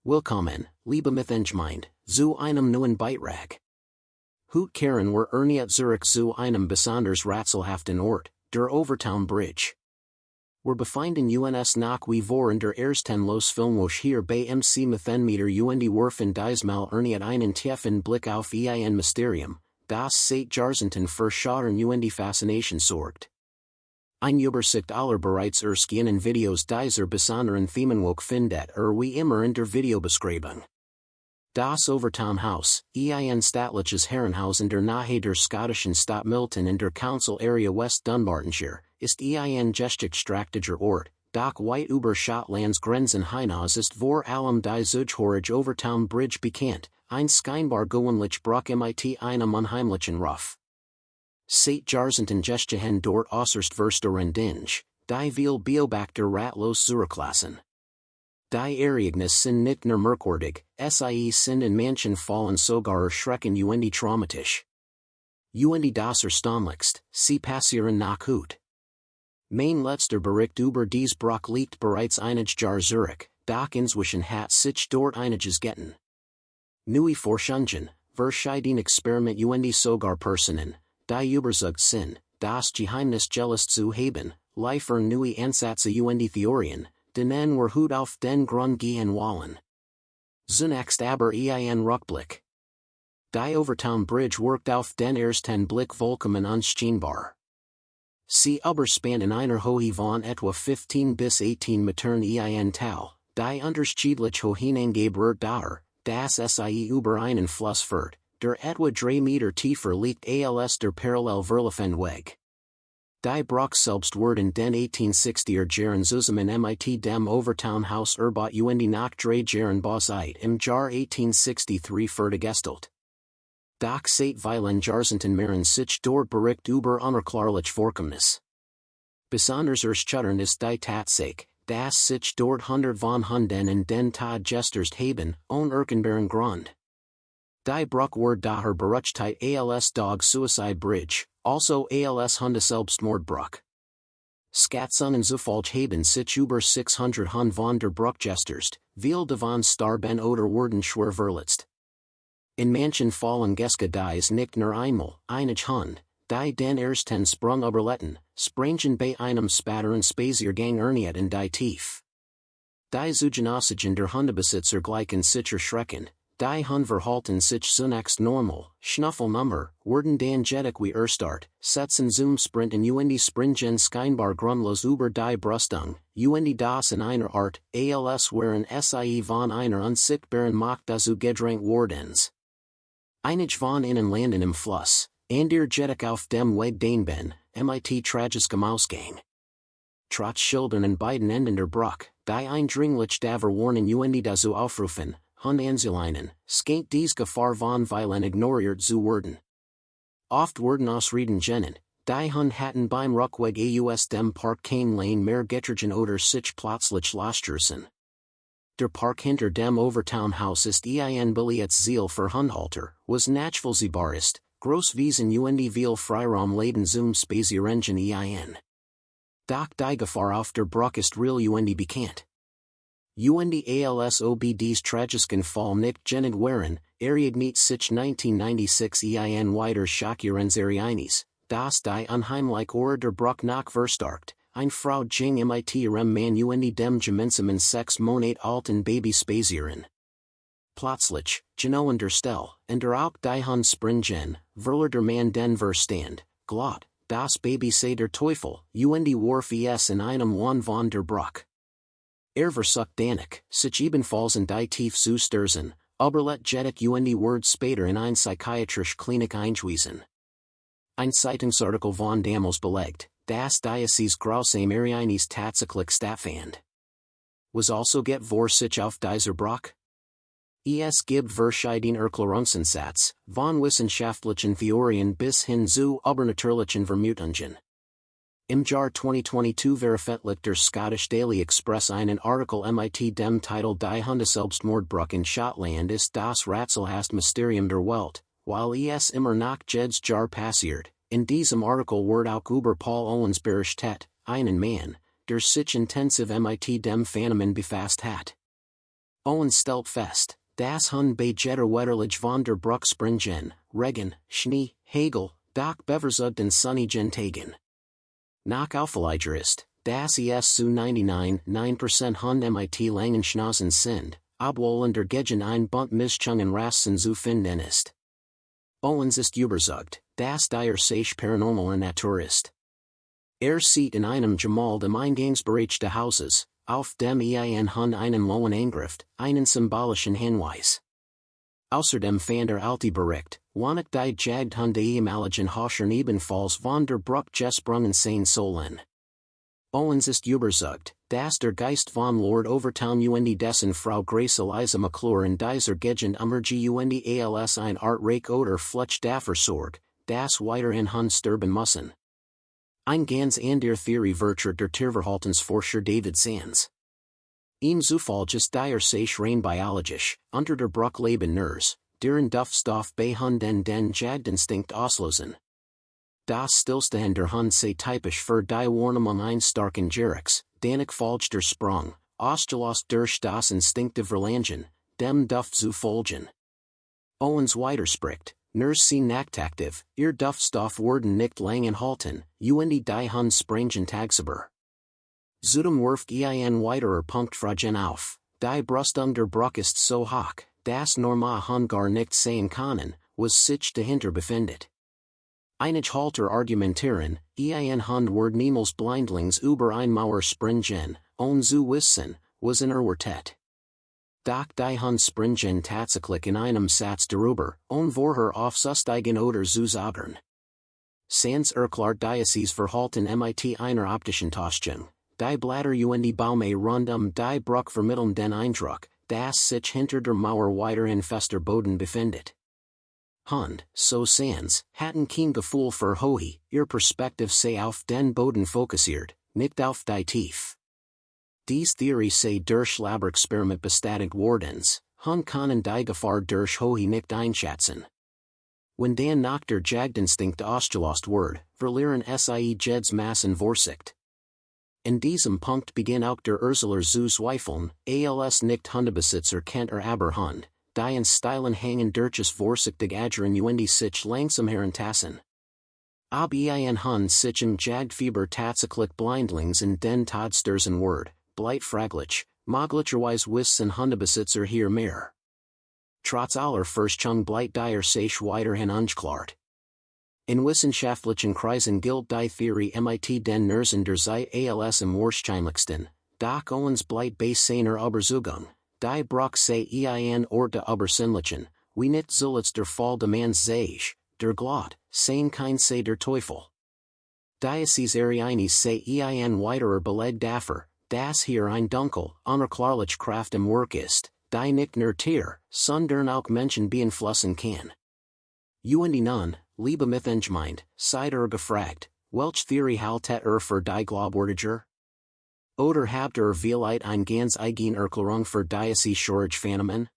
Willkommen, liebe Mitmenschmind, zu einem neuen Beitrag. Heute kehren wir erneut zurück zu einem besonders rätselhaften Ort, der Overtown Bridge. Wir befinden uns nach wie vor in der ersten Losfilmwoche hier bei MC Methenmeter und werfen diesmal erneut einen tiefen Blick auf ein Mysterium, das seit Jahrzehnten für Schauern und Faszination sorgt. Eine Übersicht aller bereits erscheinenden Videos dieser besonderen Themenwoche findet wie immer in der Videobeschreibung. Das Overtown Haus, ein stattliches Herrenhaus in der Nähe der schottischen Stadt Milton in der Council Area West Dunbartonshire, ist ein gestückstraktiger Ort, doch weit über Schottlands Grenzen hinaus ist vor allem die Zugehörige Overtown Bridge bekannt, ein scheinbar gewöhnlich Bruch mit einem unheimlichen Ruf. Seit Jahrzehnten gestehen dort äußerst verstörende Dinge, die viel beobachter ratlos zurücklassen. Die Ereignisse sind nicht nur merkwürdig, sie sind in manchen Fällen sogar erschreckend und traumatisch. Und das Erstaunlichste, sie passieren nach heute. Mein letzter Bericht über dies Bruch liegt bereits einige Jahre zurück, doch inzwischen hat sich dort einiges getan. Neue Forschungen, verschiedene Experimente und sogar Personen, die überzeugt sind, das Geheimnis gelöst zu haben, liefern neue Ansätze und Theorien, denen wir heute auf den Grund gehen wollen. Zunächst aber ein Rückblick. Die Overtown Bridge wirkt auf den ersten Blick vollkommen unscheinbar. Sie überspannt in einer Höhe von etwa 15 bis 18 Metern ein Tal, die unterschiedlich hochhingebaut dauer, das sie über einen Fluss führt, der etwa 3 Meter tiefer liegt als der parallel verlaufende Weg. Die Bruch selbst wird in den 1860er Jahren zusammen mit dem Overtown Haus erbaut und nach 3 Jahren Bauzeit im Jahr 1863 fertiggestellt. Doch seit vielen Jahrzehnten mehren sich dort Bericht über unerklärliche Vorkommnisse. Besonders erschütternd ist die Tatsache, dass sich dort hundert von Hunden in den Tod gesterzt haben, ohne irgendeinen Grund. Die Bruch wird daher Berüchtigkeit als Dog Suicide Bridge, also als Hunde Selbstmordbruch. Schätzungen zufolge haben sich über 600 Hunde von der Bruch gesterzt, viele davon starben oder wurden schwer verletzt. In manchen Fällen geschieht dies nicht nur einmal, einige Hunde, die den ersten Sprung überleben, springen bei einem späteren Spaziergang erneut in die Tief. Die Zugenossigen der Hundebesitzer gleichen sich erschreckend. Die Hunde verhalten sich zunächst normal, Schnuffelnummer, werden dann jedig wie erstarrt, setzen zum Sprinten und springen scheinbar grundlos über die Brüstung, und das in einer Art, als wären sie von einer unsichtbaren Macht dazu gedrängt wordens. Einige von ihnen landen im Fluss, andere jedig auf dem Weg den Ben, mit tragischem Ausgang. Trotz Schildern an beiden Enden der Bruch, die eindringlich daver warnen und dazu aufrufen, Hunde anzuleinen, scheint dies Gefahr von violent ignoriert zu werden. Oft werden Ausreden genannt, die Hunde hatten beim Rückweg aus dem Park kein Lane mehr getrogen oder sich plötzlich losgerissen. Der Park hinter dem Overtown Haus ist ein beliebtes Ziel für Hundehalter, was nachvollziehbar ist, Großwiesen und viel Freiraum leden zum Spazieren ein. Doch die Gefahr auf der Bruch ist real und bekannt. Und als ob dies tragischen Fall nicht genannt wären, ereignet sich 1996 ein weiter schockierendes Ereignis, das die unheimliche Ort der Bruch noch verstärkt, eine Frau ging mit ihrem Mann und dem gemeinsamen 6 Monate alten Baby spazieren. Plötzlich, genau an der Stelle, an der auch die Hunde springen, verlor der Mann den Verstand, glaubt, das Baby sei der Teufel, und warf es in einem Wand von der Bruch. Versucht danig, sich ebenfalls in die Tief zu stürzen, aber let jedig und Word später in ein psychiatrische Klinik eingewiesen. Ein Zeitungsartikel von damals belegt, dass dieses grausame Ereignis tatsächlich stattfand. Was also geht vor sich auf dieser Bruch? Es gibt verschiedene Erklärungsansätze, von wissenschaftlichen Theorien bis hin zu übernatürlichen Vermutungen. Im Jahr 2022 veröffentlicht der Scottish Daily Express einen Artikel mit dem Titel Die Hunde Selbstmordbruch in Schottland ist das rätselhafte Mysterium der Welt, weil es immer noch jedes Jahr passiert. In diesem Artikel wird auch über Paul Owens berichtet, einen Mann, der sich intensiv mit dem Phänomen befasst hat. Owen stelt fest, das Hun bei jetter Wetterlich von der Bruck Springen, Regen, Schnee, Hagel, Doc Beversugd und Sonnigen Tagen. Nach Aufleigerist, das es zu 99,9% Hun mit Langenschnauzen sind, obwohl der Gegen ein Bunt Mischungen Rassen zu finden ist. Owens ist überzeugt, dass sich paranormal Natur ist. Sieht in einem Jamal dem Eingangsbereich des Hauses, auf dem Hun einen lohen Angriff, einen symbolischen Hinweis. Außerdem fand alte Bericht, wann die Jagd Hun de ehemaligen Hochern ebenfalls von der Bruck gesprungen sein sollen. Owens ist überzeugt, dass der Geist von Lord Overtown dessen Frau Grace Eliza McClure in dieser Gegend emerge als ein Artreich oder Fletch dafür sorg, das weiterhin Hun sterben müssen. Ein ganz andere Theorie vertritt der Tierverhaltensforscher David Sands. Zufällig sich rein biologisch, unter der Bruck leben Nurs, deren Duftstoff bei Hun den Jagdinstinkt auslösen. Das Stillstehen der Hun sei typisch für die Warnung ein starken Jerix, danig folgt der Sprung, ausgelöst durch das instinktive Verlangen, dem Duft zu folgen. Owens widerspricht, Nurs sie nachtaktiv, ihr Duftstoff werden nicht langen halten, die Hun springen tagsüber. Zudem wirft weiterer Punktfragen auf, die Brustung der Bruck ist so hoch, dass Norma Hun gar nicht sehen können, was sich dahinter befindet. Einige Halter argumentieren, Hun wird niemals blindlings über ein Mauer springen, zu wissen, was in Wartet. Doch die Hun springen tatsächlich in einem Satz darüber, vorher aufzusteigen oder zu sagen. Sans erklärt dieses Verhalten mit einer optischen Täuschung, die Blätter Baume rund die Bruck vermitteln den Eindruck, dass sich hinter der Mauer weiterhin fester Boden befindet. Hund, so Sans, hatten kein Gefühl für Höhe, ihr Perspektiv sei auf den Boden fokussiert, nicht auf die Tief. Dies Theorie sei durch Laborexperiment bestätigt wordens, Hun können die Gefahr durch Höhe nicht einschätzen. Wenn dann nach der Jagdinstinkt ausgelost wird, verlieren sie Jeds Massen Vorsicht. In diesem Punkt beginn auch der Ursuler zu zweifeln, als nicht Hundebesitzer kennt aber Hund, die in Stilen hängen durches vorsichtig agieren sich langsam herantasten. Ob Hund sich im Jagdfieber tatsächlich blindlings in den Todstörsen wird, bleibt fraglich, möglicherweise wissen Hundebesitzer hier mehr. Trotz aller Forschung bleibt sich weiterhin unklar. In wissenschaftlichen Kreisen gilt die Theorie mit den Nersen der sei als im wahrscheinlichsten, doch Owens bleibt bei seiner Überzeugung, die Bruck sei Ort der Übersinnlichen, wie nicht zuletzt der Fall de Mans sich, der Glot, sein kein sei der Teufel. Dieses Eines sei weiterer Beleg dafür, dass hier ein dunkel, unerklärlich Kraft im Werk ist, die nicht nur Tier, sondern auch Menschen beeinflussen kann. Nun, liebe Mitmenschmeinde, seid gefragt, welche Theorie haltet für die Glaubwürdiger? Oder habt vielleicht ein ganz eigen Erklärung für dieses schwierige Phänomen?